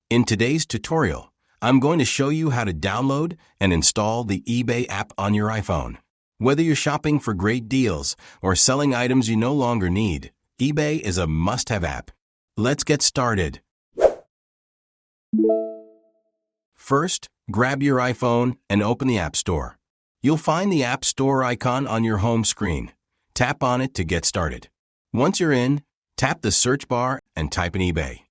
In today's tutorial, I'm going to show you how to download and install the eBay app on your iPhone. Whether you're shopping for great deals or selling items you no longer need, eBay is a must-have app. Let's get started. First, grab your iPhone and open the App Store. You'll find the App Store icon on your home screen. Tap on it to get started. Once you're in, tap the search bar and type in eBay.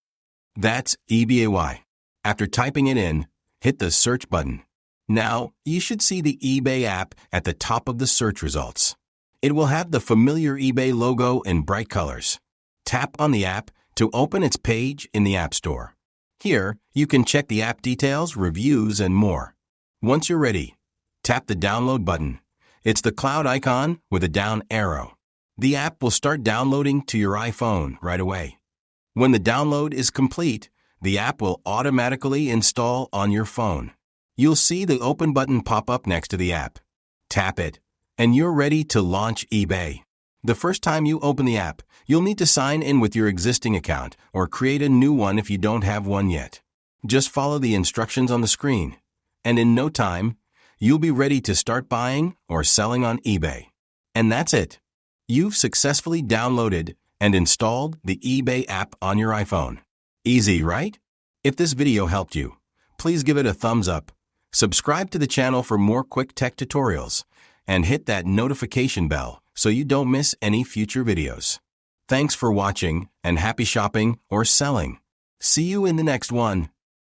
That's eBay. After typing it in, hit the search button. Now, you should see the eBay app at the top of the search results. It will have the familiar eBay logo in bright colors. Tap on the app to open its page in the App Store. Here, you can check the app details, reviews, and more. Once you're ready, tap the download button. It's the cloud icon with a down arrow. The app will start downloading to your iPhone right away. When the download is complete, the app will automatically install on your phone. You'll see the Open button pop up next to the app. Tap it, and you're ready to launch eBay. The first time you open the app, you'll need to sign in with your existing account or create a new one if you don't have one yet. Just follow the instructions on the screen, and in no time, you'll be ready to start buying or selling on eBay. And that's it. You've successfully downloaded and installed the eBay app on your iPhone. Easy, right? If this video helped you, please give it a thumbs up, subscribe to the channel for more quick tech tutorials, and hit that notification bell so you don't miss any future videos. Thanks for watching and happy shopping or selling. See you in the next one.